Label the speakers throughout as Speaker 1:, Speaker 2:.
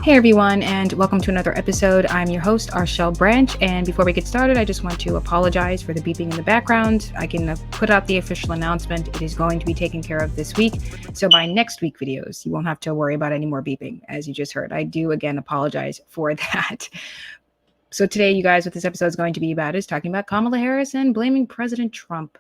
Speaker 1: Hey everyone, and welcome to another episode. I'm your host, Arshel Branch, and before we get started, I just want to apologize for the beeping in the background. I can put out the official announcement. It is going to be taken care of this week, so by next week videos, you won't have to worry about any more beeping, as you just heard. I do, again, apologize for that. So today, you guys, what this episode is going to be about is talking about Kamala Harris and blaming President Trump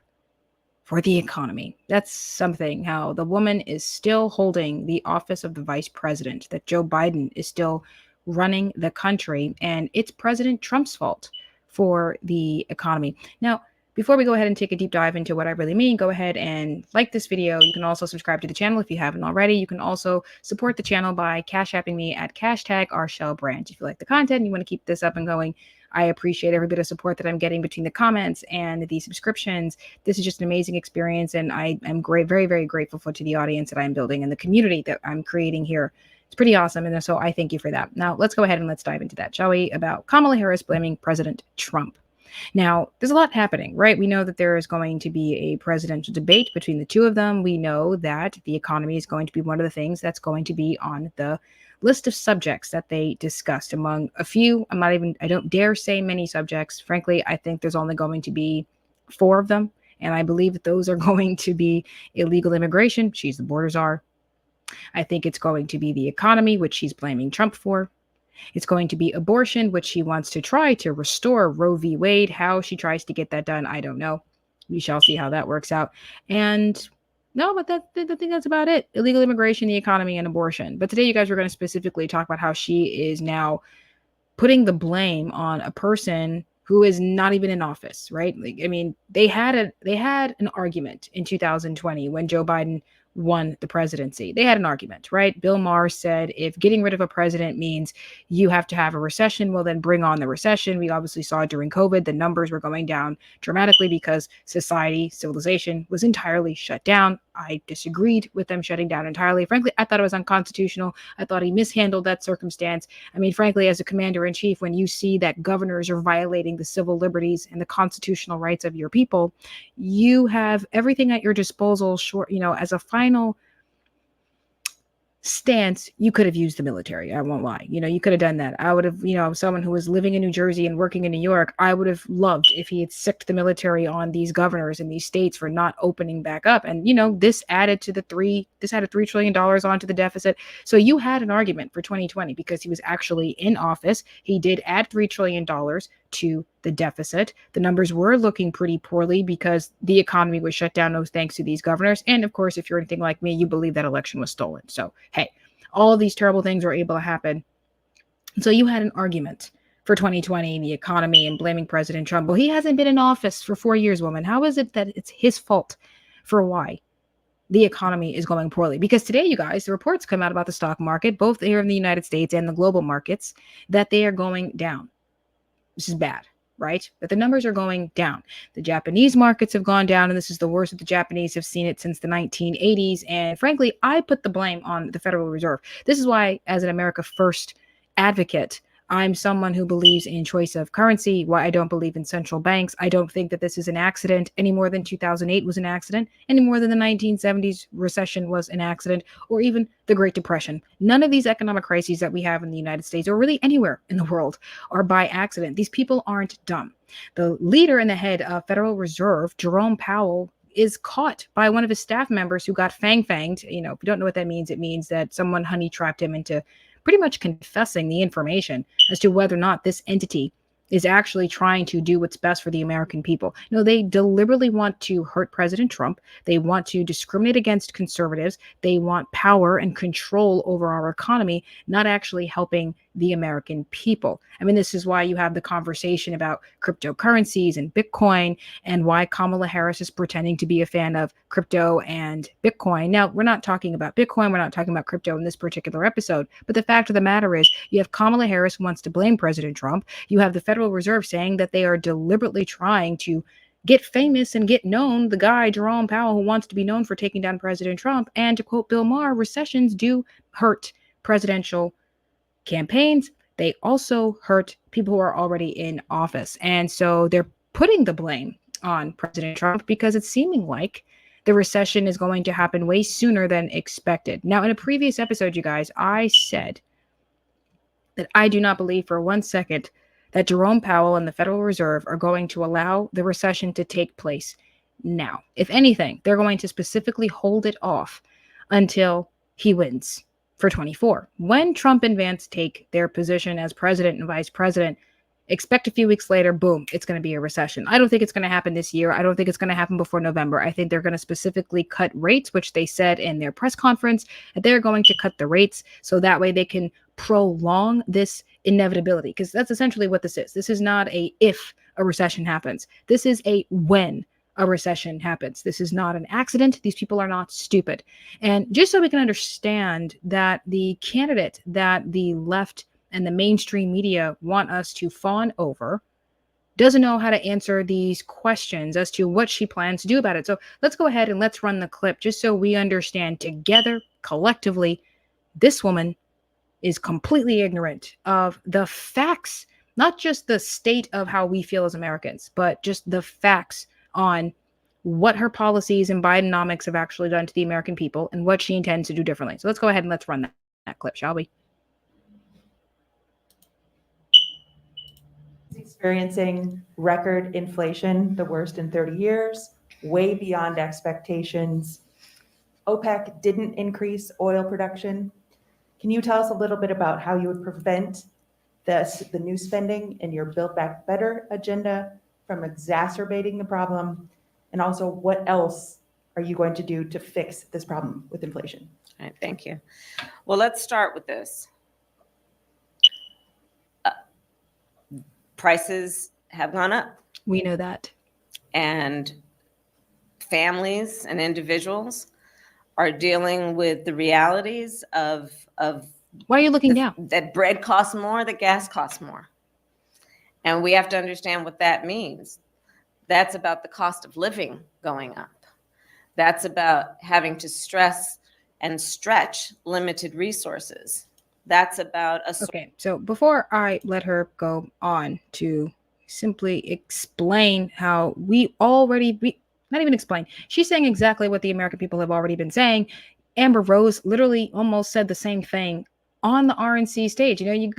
Speaker 1: for the economy. That's something, how the woman is still holding the office of the vice president, that Joe Biden is still running the country, and it's President Trump's fault for the economy. Now, before we go ahead and take a deep dive into what I really mean, go ahead and like this video. You can also subscribe to the channel if you haven't already. You can also support the channel by cash apping me at #RShelBranch. If you like the content and you want to keep this up and going, I appreciate every bit of support that I'm getting between the comments and the subscriptions. This is just an amazing experience, and I am very, very grateful to the audience that I'm building and the community that I'm creating here. It's pretty awesome, and so I thank you for that. Now, let's go ahead and let's dive into that, shall we? About Kamala Harris blaming President Trump. Now, there's a lot happening, right? We know that there is going to be a presidential debate between the two of them. We know that the economy is going to be one of the things that's going to be on the list of subjects that they discussed. Among a few, I don't dare say many subjects. Frankly, I think there's only going to be 4 of them. And I believe that those are going to be illegal immigration. She's the border czar. I think it's going to be the economy, which she's blaming Trump for. It's going to be abortion, which she wants to try to restore Roe v. Wade. How she tries to get that done, I don't know. We shall see how that works out. And no, but I think that's about it. Illegal immigration, the economy, and abortion. But today, you guys are going to specifically talk about how she is now putting the blame on a person who is not even in office, right? Like, I mean, they had an argument in 2020 when Joe Biden won the presidency. They had an argument, right? Bill Maher said, if getting rid of a president means you have to have a recession, well, then bring on the recession. We obviously saw during COVID, the numbers were going down dramatically because civilization was entirely shut down. I disagreed with them shutting down entirely. Frankly, I thought it was unconstitutional. I thought he mishandled that circumstance. I mean, frankly, as a commander in chief, when you see that governors are violating the civil liberties and the constitutional rights of your people, you have everything at your disposal, as a final stance. You could have used the military. I won't lie. You could have done that. I would have, someone who was living in New Jersey and working in New York, I would have loved if he had sicked the military on these governors in these states for not opening back up. And, this added $3 trillion onto the deficit. So you had an argument for 2020 because he was actually in office. He did add $3 trillion to the deficit. The numbers were looking pretty poorly because the economy was shut down, no thanks to these governors. And of course, if you're anything like me, you believe that election was stolen. So, hey, all of these terrible things were able to happen. So you had an argument for 2020, the economy, and blaming President Trump. Well, he hasn't been in office for 4 years, woman. How is it that it's his fault for why the economy is going poorly? Because today, you guys, the reports come out about the stock market, both here in the United States and the global markets, that they are going down. This is bad, right? But the numbers are going down. The Japanese markets have gone down, and this is the worst that the Japanese have seen it since the 1980s. And frankly, I put the blame on the Federal Reserve. This is why, as an America First advocate, I'm someone who believes in choice of currency, why I don't believe in central banks. I don't think that this is an accident any more than 2008 was an accident, any more than the 1970s recession was an accident, or even the Great Depression. None of these economic crises that we have in the United States, or really anywhere in the world, are by accident. These people aren't dumb. The leader and the head of Federal Reserve, Jerome Powell, is caught by one of his staff members who got fanged. If you don't know what that means, it means that someone honey trapped him into pretty much confessing the information as to whether or not this entity is actually trying to do what's best for the American people. They deliberately want to hurt President Trump. They want to discriminate against conservatives. They want power and control over our economy, not actually helping the American people. I mean, this is why you have the conversation about cryptocurrencies and Bitcoin, and why Kamala Harris is pretending to be a fan of crypto and Bitcoin. Now, we're not talking about Bitcoin. We're not talking about crypto in this particular episode. But the fact of the matter is, you have Kamala Harris who wants to blame President Trump. You have the Federal Reserve saying that they are deliberately trying to get famous and get known, the guy, Jerome Powell, who wants to be known for taking down President Trump. And to quote Bill Maher, recessions do hurt presidential campaigns. They also hurt people who are already in office. And so they're putting the blame on President Trump because it's seeming like the recession is going to happen way sooner than expected. Now, in a previous episode, you guys, I said that I do not believe for 1 second that Jerome Powell and the Federal Reserve are going to allow the recession to take place now. If anything, they're going to specifically hold it off until he wins for 24. When Trump and Vance take their position as president and vice president, expect a few weeks later, boom, it's going to be a recession. I don't think it's going to happen this year. I don't think it's going to happen before November. I think they're going to specifically cut rates, which they said in their press conference that they're going to cut the rates so that way they can prolong this inevitability, because that's essentially what this is. This is not a if a recession happens. This is a when a recession happens. This is not an accident. These people are not stupid. And just so we can understand that the candidate that the left and the mainstream media want us to fawn over doesn't know how to answer these questions as to what she plans to do about it. So let's go ahead and let's run the clip just so we understand together, collectively, this woman is completely ignorant of the facts, not just the state of how we feel as Americans, but just the facts on what her policies and Bidenomics have actually done to the American people and what she intends to do differently. So let's go ahead and let's run that clip, shall we?
Speaker 2: Experiencing record inflation, the worst in 30 years, way beyond expectations. OPEC didn't increase oil production. Can you tell us a little bit about how you would prevent the new spending in your Build Back Better agenda from exacerbating the problem? And also, what else are you going to do to fix this problem with inflation?
Speaker 3: All right, thank you. Well, let's start with this. Prices have gone up.
Speaker 1: We know that.
Speaker 3: And families and individuals are dealing with the realities of
Speaker 1: why are you looking down?
Speaker 3: That bread costs more, that gas costs more. And we have to understand what that means. That's about the cost of living going up. That's about having to stress and stretch limited resources. That's about a...
Speaker 1: Okay, so before I let her go on to simply explain how not even explain, she's saying exactly what the American people have already been saying. Amber Rose literally almost said the same thing on the RNC stage. You know,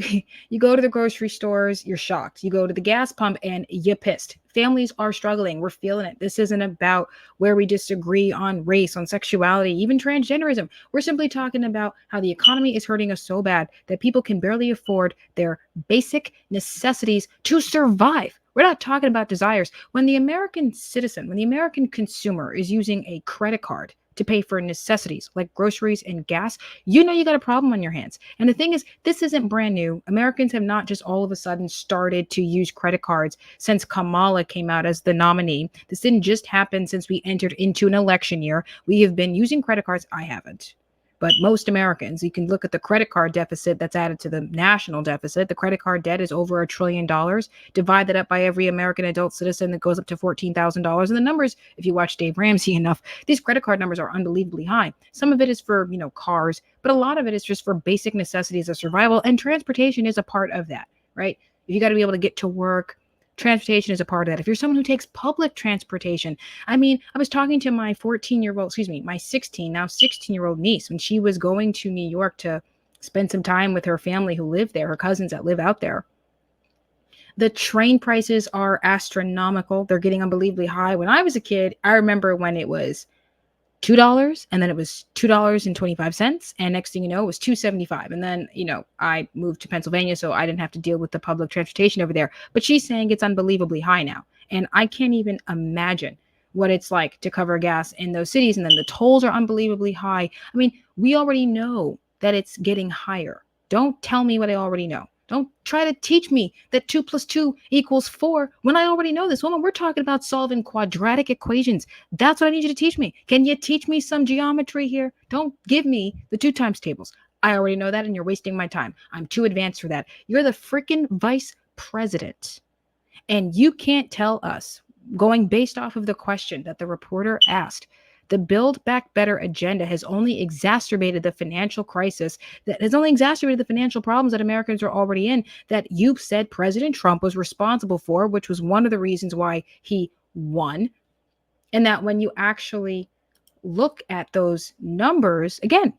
Speaker 1: you go to the grocery stores, you're shocked. You go to the gas pump and you're pissed. Families are struggling. We're feeling it. This isn't about where we disagree on race, on sexuality, even transgenderism. We're simply talking about how the economy is hurting us so bad that people can barely afford their basic necessities to survive. We're not talking about desires. When the American citizen, when the American consumer is using a credit card to pay for necessities like groceries and gas, you know you got a problem on your hands. And the thing is, this isn't brand new. Americans have not just all of a sudden started to use credit cards since Kamala came out as the nominee. This didn't just happen since we entered into an election year. We have been using credit cards. I haven't. But most Americans, you can look at the credit card deficit that's added to the national deficit. The credit card debt is over $1 trillion. Divide that up by every American adult citizen, that goes up to $14,000. And the numbers, if you watch Dave Ramsey enough, these credit card numbers are unbelievably high. Some of it is for, cars, but a lot of it is just for basic necessities of survival. And transportation is a part of that, right? You got to be able to get to work. Transportation is a part of that. If you're someone who takes public transportation, I was talking to my 16-year-old niece when she was going to New York to spend some time with her family who live there, her cousins that live out there. The train prices are astronomical. They're getting unbelievably high. When I was a kid, I remember when it was $2 and then it was $2.25. And next thing you know, it was $2.75. And then, I moved to Pennsylvania, so I didn't have to deal with the public transportation over there. But she's saying it's unbelievably high now. And I can't even imagine what it's like to cover gas in those cities. And then the tolls are unbelievably high. We already know that it's getting higher. Don't tell me what I already know. Don't try to teach me that 2 + 2 = 4 when I already know this. Woman, we're talking about solving quadratic equations. That's what I need you to teach me. Can you teach me some geometry here? Don't give me the 2 times tables. I already know that, and you're wasting my time. I'm too advanced for that. You're the freaking vice president, and you can't tell us, going based off of the question that the reporter asked, the Build Back Better agenda has only exacerbated the financial crisis, that has only exacerbated the financial problems that Americans are already in, that you said President Trump was responsible for, which was one of the reasons why he won. And that when you actually look at those numbers, again,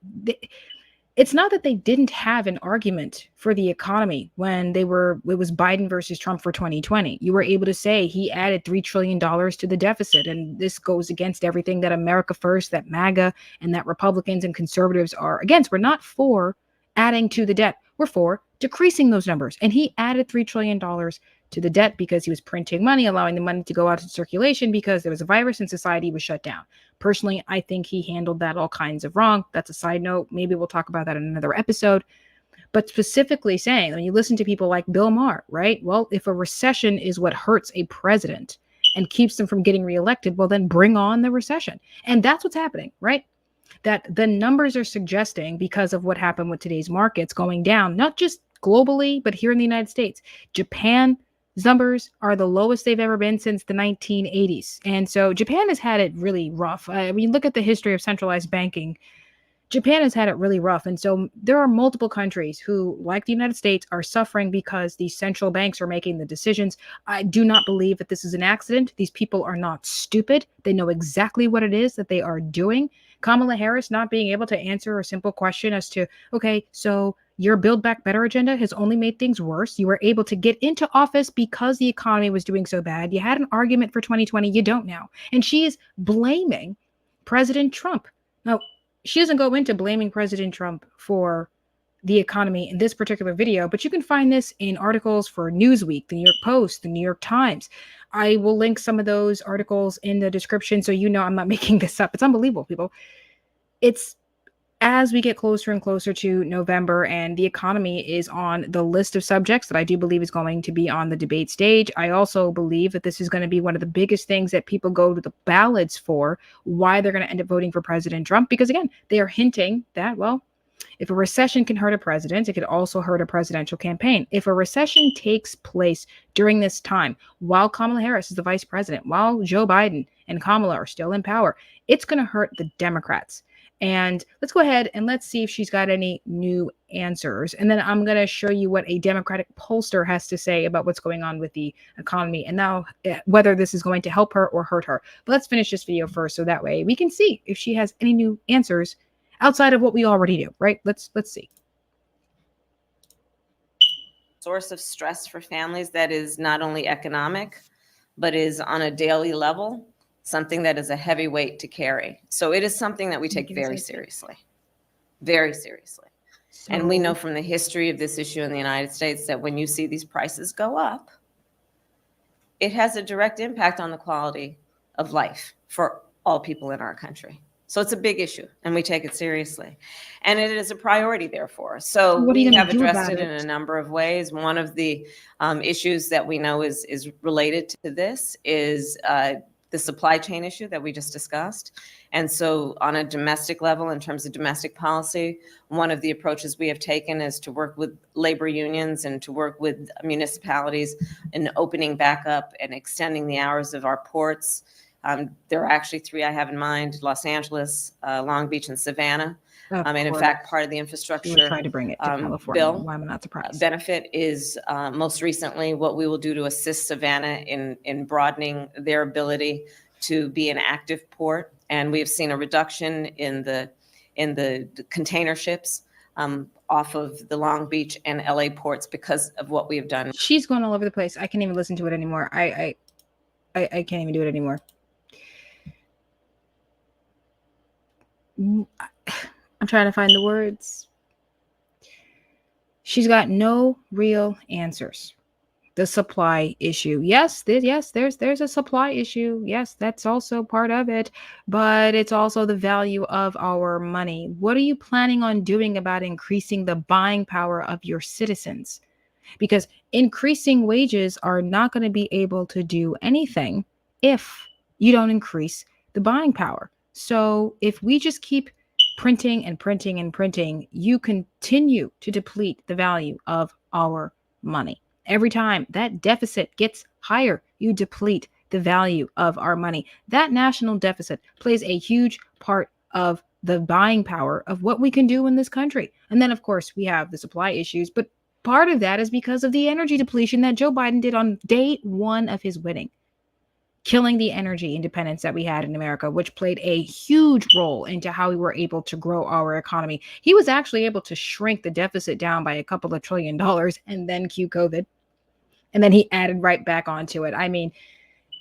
Speaker 1: it's not that they didn't have an argument for the economy when it was Biden versus Trump for 2020. You were able to say he added $3 trillion to the deficit. And this goes against everything that America First, that MAGA, and that Republicans and conservatives are against. We're not for adding to the debt. We're for decreasing those numbers. And he added $3 trillion to the debt because he was printing money, allowing the money to go out into circulation because there was a virus and society was shut down. Personally, I think he handled that all kinds of wrong. That's a side note. Maybe we'll talk about that in another episode. But specifically saying, when you listen to people like Bill Maher, right? Well, if a recession is what hurts a president and keeps them from getting reelected, well, then bring on the recession. And that's what's happening, right? That the numbers are suggesting, because of what happened with today's markets going down, not just globally, but here in the United States. Japan numbers are the lowest they've ever been since the 1980s. And so Japan has had it really rough. I mean, look at the history of centralized banking. Japan has had it really rough. And so there are multiple countries who, like the United States, are suffering because these central banks are making the decisions. I do not believe that this is an accident. These people are not stupid. They know exactly what it is that they are doing. Kamala Harris not being able to answer a simple question as to, okay, so your Build Back Better agenda has only made things worse. You were able to get into office because the economy was doing so bad. You had an argument for 2020. You don't now. And she is blaming President Trump. Now, she doesn't go into blaming President Trump for the economy in this particular video, but you can find this in articles for Newsweek, the New York Post, the New York Times. I will link some of those articles in the description so you know I'm not making this up. It's unbelievable, people. It's as we get closer and closer to November and the economy is on the list of subjects that I do believe is going to be on the debate stage. I also believe that this is going to be one of the biggest things that people go to the ballots for, why they're going to end up voting for President Trump. Because again, they are hinting that, well, if a recession can hurt a president, it could also hurt a presidential campaign. If a recession takes place during this time, while Kamala Harris is the vice president, while Joe Biden and Kamala are still in power, it's going to hurt the Democrats. And let's go ahead and let's see if she's got any new answers. And then I'm going to show you what a Democratic pollster has to say about what's going on with the economy and now whether this is going to help her or hurt her. But let's finish this video first so that way we can see if she has any new answers outside of what we already do, right? Let's see.
Speaker 3: Source of stress for families that is not only economic, but is on a daily level, something that is a heavy weight to carry. So it is something that we take very seriously, very seriously. And we know from the history of this issue in the United States that when you see these prices go up, it has a direct impact on the quality of life for all people in our country. So it's a big issue and we take it seriously. And it is a priority, therefore. So we have addressed it in a number of ways. One of the issues that we know is related to this is the supply chain issue that we just discussed. And so on a domestic level, in terms of domestic policy, one of the approaches we have taken is to work with labor unions and to work with municipalities in opening back up and extending the hours of our ports. There are actually three I have in mind: Los Angeles, Long Beach, and Savannah. And in fact, part of the infrastructure
Speaker 1: try to bring it to California.
Speaker 3: Bill
Speaker 1: Why am I not surprised?
Speaker 3: Benefit is most recently what we will do to assist Savannah in broadening their ability to be an active port. And we have seen a reduction in the container ships off of the Long Beach and LA ports because of what we have done.
Speaker 1: She's going all over the place. I can't even listen to it anymore. I can't even do it anymore. I'm trying to find the words. She's got no real answers. The supply issue. Yes, there's a supply issue. Yes, that's also part of it, but it's also the value of our money. What are you planning on doing about increasing the buying power of your citizens? Because increasing wages are not going to be able to do anything if you don't increase the buying power. So if we just keep printing and printing and printing, you continue to deplete the value of our money. Every time that deficit gets higher, you deplete the value of our money. That national deficit plays a huge part of the buying power of what we can do in this country. And then, of course, we have the supply issues, but part of that is because of the energy depletion that Joe Biden did on day one of his winning. killing the energy independence that we had in America, which played a huge role into how we were able to grow our economy. He was actually able to shrink the deficit down by a couple of $1 trillion and then cue COVID. And then he added right back onto it. I mean,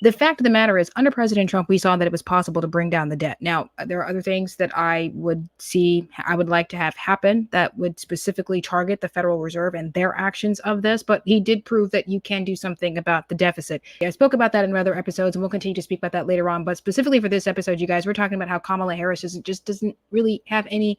Speaker 1: the fact of the matter is, under President Trump, we saw that it was possible to bring down the debt. Now, there are other things that I would like to have happen that would specifically target the Federal Reserve and their actions of this, but he did prove that you can do something about the deficit. I spoke about that in other episodes, and we'll continue to speak about that later on, but specifically for this episode, you guys, we're talking about how Kamala Harris doesn't really have any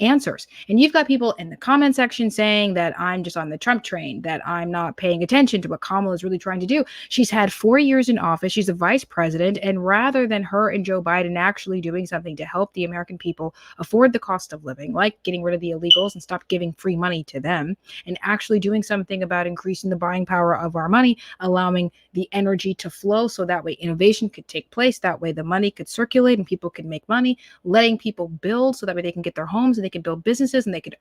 Speaker 1: answers. And you've got people in the comment section saying that I'm just on the Trump train, that I'm not paying attention to what Kamala is really trying to do. She's had 4 years in office. She's a vice president. And rather than her and Joe Biden actually doing something to help the American people afford the cost of living, like getting rid of the illegals and stop giving free money to them, and actually doing something about increasing the buying power of our money, allowing the energy to flow so that way innovation could take place, that way the money could circulate and people could make money, letting people build so that way they can get their homes and they can build businesses and they could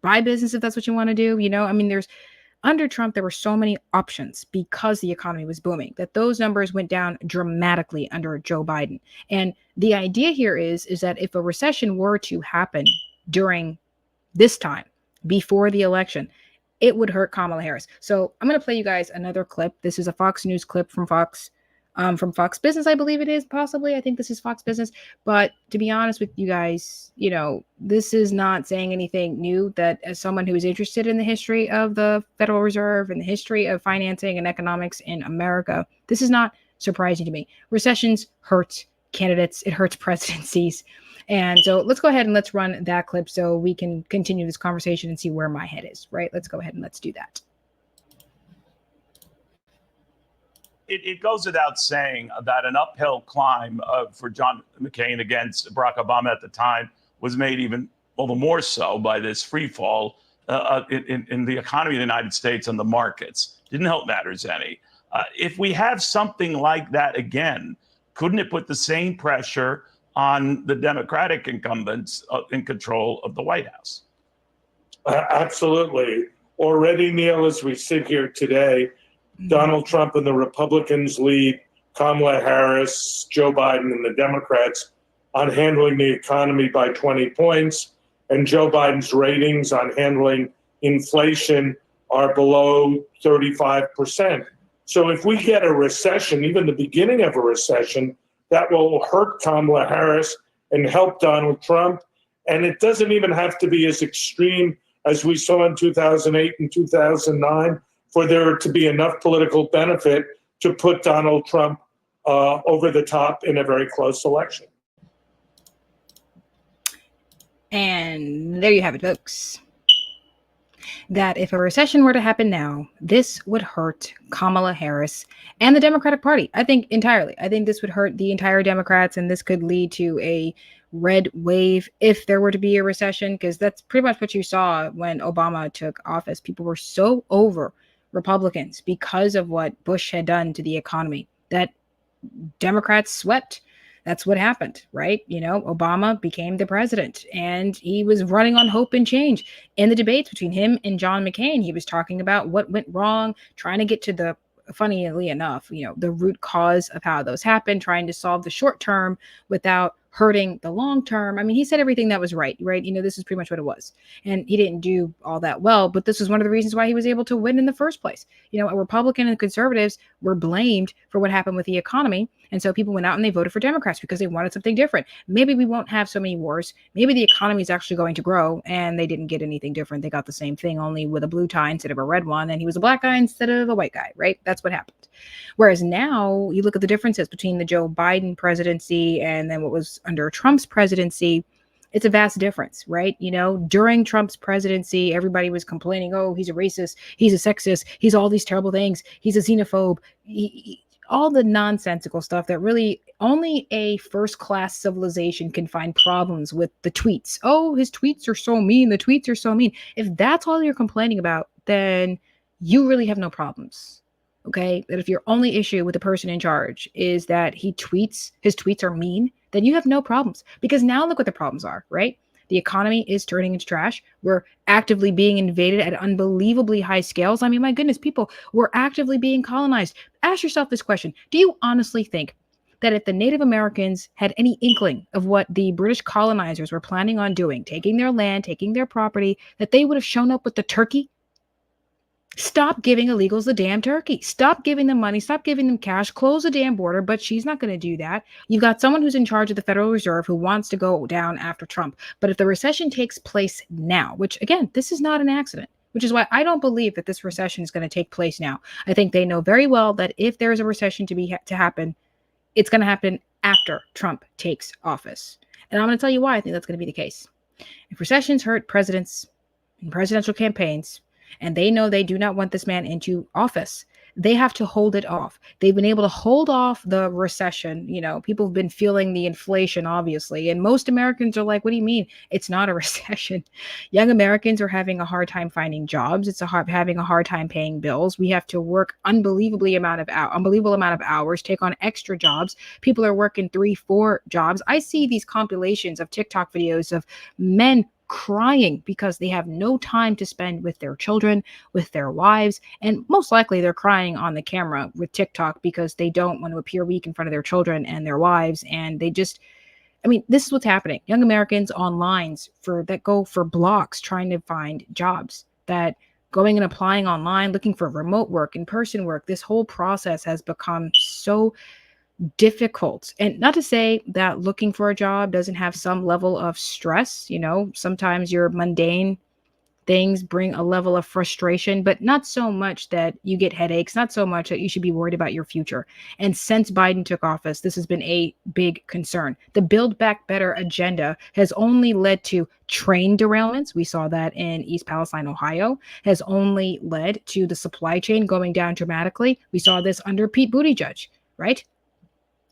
Speaker 1: buy business if that's what you want to do. I mean, under Trump, there were so many options because the economy was booming that those numbers went down dramatically under Joe Biden. And the idea here is that if a recession were to happen during this time, before the election, it would hurt Kamala Harris. So I'm going to play you guys another clip. This is a Fox News clip from Fox Business, I believe it is, possibly. I think this is Fox Business. But to be honest with you guys, this is not saying anything new. That as someone who is interested in the history of the Federal Reserve and the history of financing and economics in America, this is not surprising to me. Recessions hurt candidates. It hurts presidencies. And so let's go ahead and let's run that clip so we can continue this conversation and see where my head is, right? Let's go ahead and let's do that.
Speaker 4: It goes without saying that an uphill climb for John McCain against Barack Obama at the time was made even all the more so by this free fall in the economy of the United States and the markets. Didn't help matters any. If we have something like that again, couldn't it put the same pressure on the Democratic incumbents in control of the White House?
Speaker 5: Absolutely. Already, Neil, as we sit here today, Donald Trump and the Republicans lead Kamala Harris, Joe Biden, and the Democrats on handling the economy by 20 points. And Joe Biden's ratings on handling inflation are below 35%. So if we get a recession, even the beginning of a recession, that will hurt Kamala Harris and help Donald Trump. And it doesn't even have to be as extreme as we saw in 2008 and 2009 for there to be enough political benefit to put Donald Trump over the top in a very close election.
Speaker 1: And there you have it, folks. That if a recession were to happen now, this would hurt Kamala Harris and the Democratic Party. I think entirely. I think this would hurt the entire Democrats, and this could lead to a red wave if there were to be a recession, because that's pretty much what you saw when Obama took office. People were so over Republicans because of what Bush had done to the economy that Democrats swept. That's what happened, right? Obama became the president and he was running on hope and change. In the debates between him and John McCain, he was talking about what went wrong, trying to get to funnily enough, the root cause of how those happened, trying to solve the short term without hurting the long term. I mean, he said everything that was right? This is pretty much what it was. And he didn't do all that well, but this is one of the reasons why he was able to win in the first place. A Republican and conservatives were blamed for what happened with the economy. And so people went out and they voted for Democrats because they wanted something different. Maybe we won't have so many wars. Maybe the economy is actually going to grow, and they didn't get anything different. They got the same thing, only with a blue tie instead of a red one. And he was a black guy instead of a white guy, right? That's what happened. Whereas now you look at the differences between the Joe Biden presidency and then what was under Trump's presidency. It's a vast difference, right? During Trump's presidency, everybody was complaining, oh, he's a racist, he's a sexist, he's all these terrible things, he's a xenophobe, all the nonsensical stuff that really only a first-class civilization can find problems with. The tweets. Oh, his tweets are so mean. The tweets are so mean. If that's all you're complaining about, then you really have no problems. Okay? That if your only issue with the person in charge is that his tweets are mean, then you have no problems. Because now look what the problems are, right? The economy is turning into trash. We're actively being invaded at unbelievably high scales. I mean, my goodness, people, we're actively being colonized. Ask yourself this question. Do you honestly think that if the Native Americans had any inkling of what the British colonizers were planning on doing, taking their land, taking their property, that they would have shown up with the turkey? Stop giving illegals the damn turkey. Stop giving them money. Stop giving them cash. Close the damn border. But she's not going to do that. You've got someone who's in charge of the Federal Reserve who wants to go down after Trump. But if the recession takes place now, which again, this is not an accident, which is why I don't believe that this recession is going to take place now. I think they know very well that if there is a recession to happen, it's going to happen after Trump takes office. And I'm going to tell you why I think that's going to be the case. If recessions hurt presidents and presidential campaigns, and they know they do not want this man into office, they have to hold it off. They've been able to hold off the recession. You know, people have been feeling the inflation, obviously. And most Americans are like, what do you mean? It's not a recession. Young Americans are having a hard time finding jobs. Having a hard time paying bills. We have to work unbelievable amount of hours, take on extra jobs. People are working 3-4 jobs. I see these compilations of TikTok videos of men crying because they have no time to spend with their children, with their wives, and most likely they're crying on the camera with TikTok because they don't want to appear weak in front of their children and their wives. And they just, I mean, this is what's happening. Young Americans on lines that go for blocks trying to find jobs, that going and applying online, looking for remote work, in-person work. This whole process has become so difficult. And not to say that looking for a job doesn't have some level of stress. You know, sometimes your mundane things bring a level of frustration, but not so much that you get headaches, not so much that you should be worried about your future. And since Biden took office, this has been a big concern. The Build Back Better agenda has only led to train derailments. We saw that in East Palestine, Ohio, has only led to the supply chain going down dramatically. We saw this under Pete Buttigieg, right?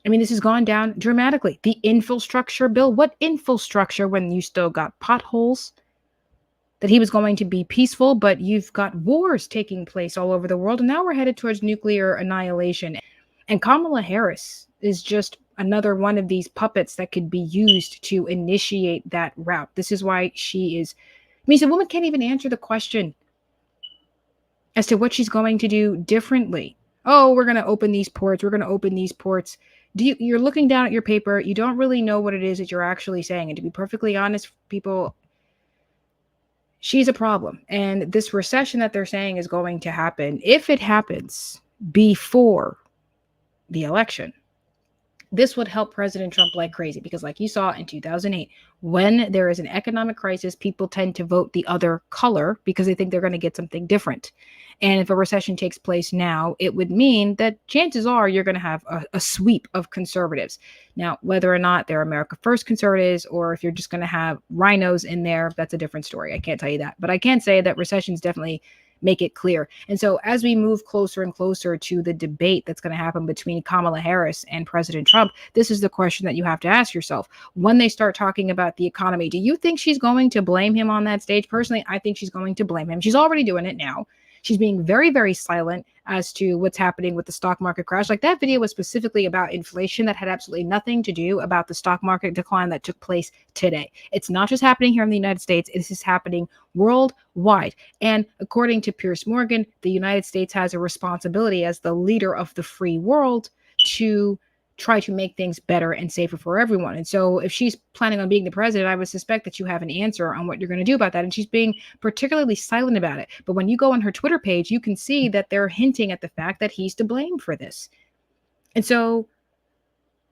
Speaker 1: I mean, this has gone down dramatically. The infrastructure bill, what infrastructure when you still got potholes? That he was going to be peaceful, but you've got wars taking place all over the world. And now we're headed towards nuclear annihilation. And Kamala Harris is just another one of these puppets that could be used to initiate that route. This is why she is, I mean, the woman can't even answer the question as to what she's going to do differently. Oh, we're going to open these ports. We're going to open these ports. You're looking down at your paper. You don't really know what it is that you're actually saying. And to be perfectly honest, people, she's a problem. And this recession that they're saying is going to happen, if it happens before the election, this would help President Trump like crazy. Because like you saw in 2008, when there is an economic crisis, people tend to vote the other color because they think they're going to get something different. And if a recession takes place now, it would mean that chances are you're going to have a sweep of conservatives. Now, whether or not they're America First conservatives, or if you're just going to have rhinos in there, that's a different story. I can't tell you that. But I can say that recessions definitely make it clear. And so as we move closer and closer to the debate that's going to happen between Kamala Harris and President Trump, this is the question that you have to ask yourself. When they start talking about the economy, do you think she's going to blame him on that stage? Personally, I think she's going to blame him. She's already doing it now. She's being very, very silent as to what's happening with the stock market crash. Like that video was specifically about inflation that had absolutely nothing to do about the stock market decline that took place today. It's not just happening here in the United States. This is happening worldwide. And according to Piers Morgan, the United States has a responsibility as the leader of the free world to try to make things better and safer for everyone. And so if she's planning on being the president, I would suspect that you have an answer on what you're going to do about that. And she's being particularly silent about it. But when you go on her Twitter page, you can see that they're hinting at the fact that he's to blame for this. And so,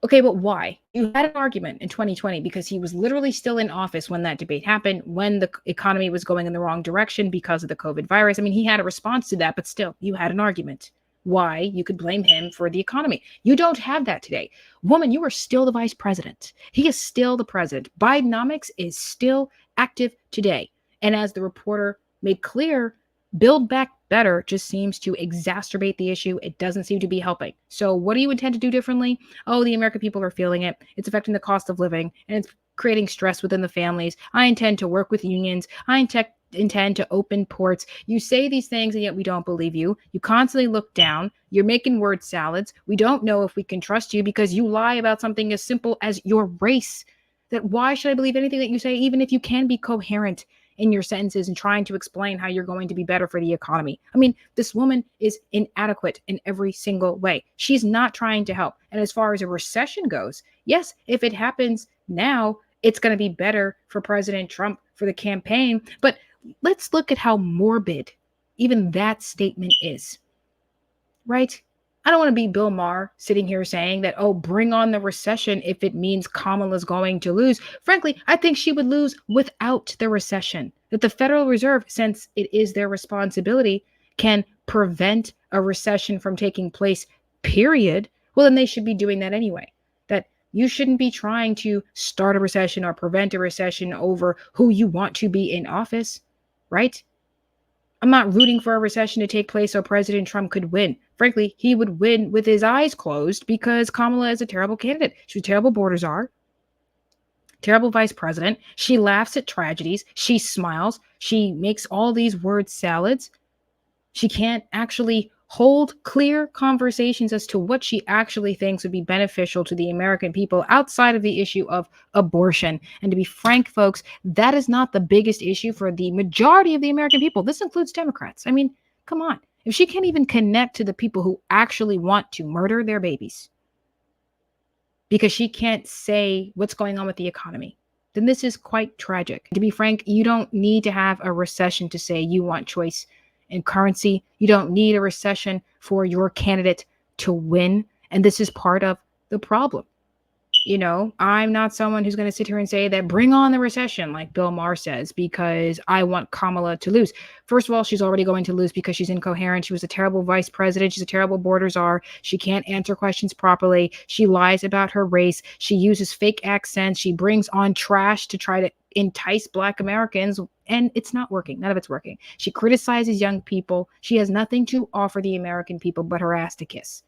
Speaker 1: okay, but why? You had an argument in 2020 because he was literally still in office when that debate happened, when the economy was going in the wrong direction because of the COVID virus. I mean, he had a response to that, but still, you had an argument why you could blame him for the economy. You don't have that today. Woman, you are still the vice president. He is still the president. Bidenomics is still active today. And as the reporter made clear, Build Back Better just seems to exacerbate the issue. It doesn't seem to be helping. So what do you intend to do differently? Oh, the American people are feeling it. It's affecting the cost of living, and it's creating stress within the families. I intend to work with unions. I intend to open ports. You say these things and yet we don't believe you. You constantly look down. You're making word salads. We don't know if we can trust you because you lie about something as simple as your race. that why should I believe anything that you say, even if you can be coherent in your sentences and trying to explain how you're going to be better for the economy? I mean, this woman is inadequate in every single way. She's not trying to help. And as far as a recession goes, yes, if it happens now, it's going to be better for President Trump, for the campaign. But let's look at how morbid even that statement is, right? I don't want to be Bill Maher sitting here saying that, oh, bring on the recession if it means Kamala's going to lose. Frankly, I think she would lose without the recession. That the Federal Reserve, since it is their responsibility, can prevent a recession from taking place, period. Well, then they should be doing that anyway. That you shouldn't be trying to start a recession or prevent a recession over who you want to be in office, right? I'm not rooting for a recession to take place so President Trump could win. Frankly, he would win with his eyes closed because Kamala is a terrible candidate. She's a terrible border czar, terrible vice president. She laughs at tragedies. She smiles. She makes all these word salads. She can't actually hold clear conversations as to what she actually thinks would be beneficial to the American people outside of the issue of abortion. And to be frank, folks, that is not the biggest issue for the majority of the American people. This includes Democrats. I mean, come on. If she can't even connect to the people who actually want to murder their babies because she can't say what's going on with the economy, then this is quite tragic. To be frank, you don't need to have a recession to say you want choice in currency. You don't need a recession for your candidate to win. And this is part of the problem. You know, I'm not someone who's going to sit here and say that bring on the recession, like Bill Maher says, because I want Kamala to lose. First of all, she's already going to lose because she's incoherent. She was a terrible vice president. She's a terrible border czar. She can't answer questions properly. She lies about her race. She uses fake accents. She brings on trash to try to entice Black Americans, and it's not working. None of it's working. She criticizes young people. She has nothing to offer the American people but her ass to kiss.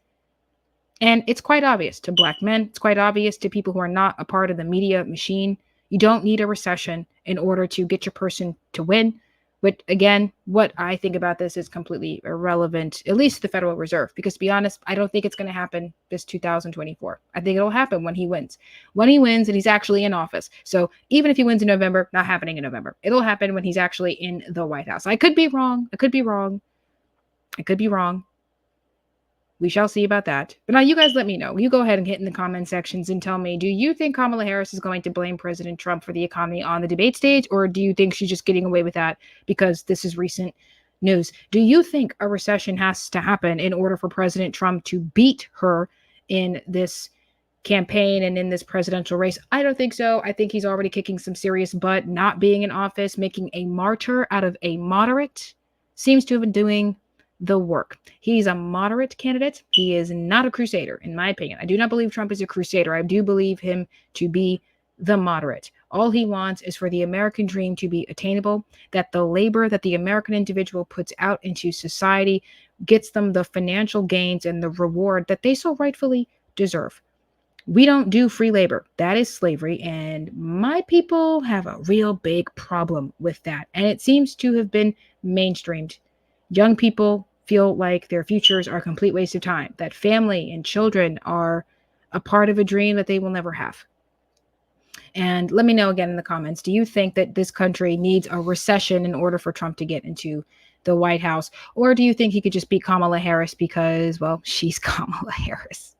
Speaker 1: And it's quite obvious to Black men. It's quite obvious to people who are not a part of the media machine. You don't need a recession in order to get your person to win. But again, what I think about this is completely irrelevant, at least the Federal Reserve, because to be honest, I don't think it's going to happen this 2024. I think it'll happen when he wins. When he wins and he's actually in office. So even if he wins in November, not happening in November. It'll happen when he's actually in the White House. I could be wrong. I could be wrong. I could be wrong. We shall see about that. But now you guys let me know. You go ahead and hit in the comment sections and tell me, do you think Kamala Harris is going to blame President Trump for the economy on the debate stage? Or do you think she's just getting away with that because this is recent news? Do you think a recession has to happen in order for President Trump to beat her in this campaign and in this presidential race? I don't think so. I think he's already kicking some serious butt, not being in office, making a martyr out of a moderate. Seems to have been doing the work. He's a moderate candidate. He is not a crusader, in my opinion. I do not believe Trump is a crusader. I do believe him to be the moderate. All he wants is for the American dream to be attainable, that the labor that the American individual puts out into society gets them the financial gains and the reward that they so rightfully deserve. We don't do free labor. That is slavery. And my people have a real big problem with that. And it seems to have been mainstreamed. Young people feel like their futures are a complete waste of time, that family and children are a part of a dream that they will never have. And let me know again in the comments, do you think that this country needs a recession in order for Trump to get into the White House? Or do you think he could just beat Kamala Harris because, well, she's Kamala Harris?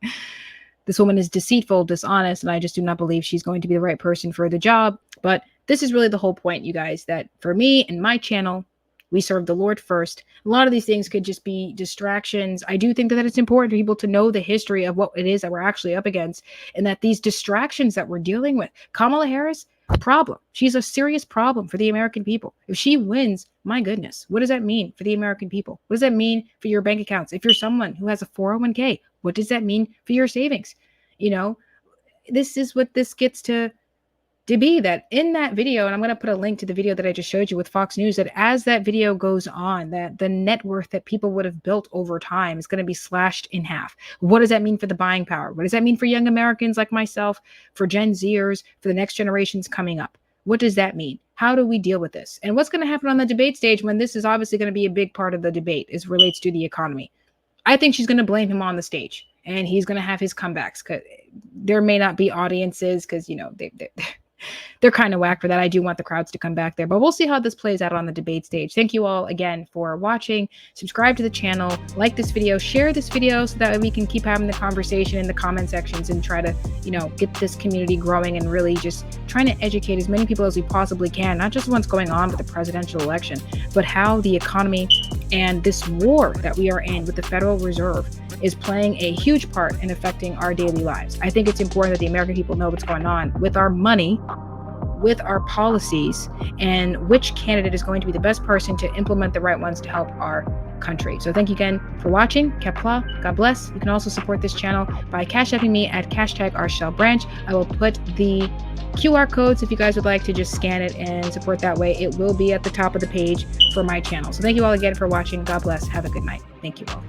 Speaker 1: This woman is deceitful, dishonest, and I just do not believe she's going to be the right person for the job. But this is really the whole point, you guys, that for me and my channel, we serve the Lord first. A lot of these things could just be distractions. I do think that it's important for people to know the history of what it is that we're actually up against, and that these distractions that we're dealing with, Kamala Harris, a problem. She's a serious problem for the American people. If she wins, my goodness, what does that mean for the American people? What does that mean for your bank accounts? If you're someone who has a 401k, what does that mean for your savings? You know, this is what this gets to be, that in that video, and I'm going to put a link to the video that I just showed you with Fox News, that as that video goes on, that the net worth that people would have built over time is going to be slashed in half. What does that mean for the buying power? What does that mean for young Americans like myself, for Gen Zers, for the next generations coming up? What does that mean? How do we deal with this? And what's going to happen on the debate stage when this is obviously going to be a big part of the debate as relates to the economy? I think she's going to blame him on the stage, and he's going to have his comebacks, because there may not be audiences because, you know, they're kind of whack for that. I do want the crowds to come back there, but we'll see how this plays out on the debate stage. Thank you all again for watching. Subscribe to the channel, like this video, share this video so that we can keep having the conversation in the comment sections and try to, get this community growing and really just trying to educate as many people as we possibly can, not just what's going on with the presidential election, but how the economy and this war that we are in with the Federal Reserve is playing a huge part in affecting our daily lives. I think it's important that the American people know what's going on with our money, with our policies, and which candidate is going to be the best person to implement the right ones to help our country. So thank you again for watching. Kepla, God bless. You can also support this channel by Cash Apping me at #RShellBranch. I will put the QR codes if you guys would like to just scan it and support that way. It will be at the top of the page for my channel. So thank you all again for watching. God bless. Have a good night. Thank you all.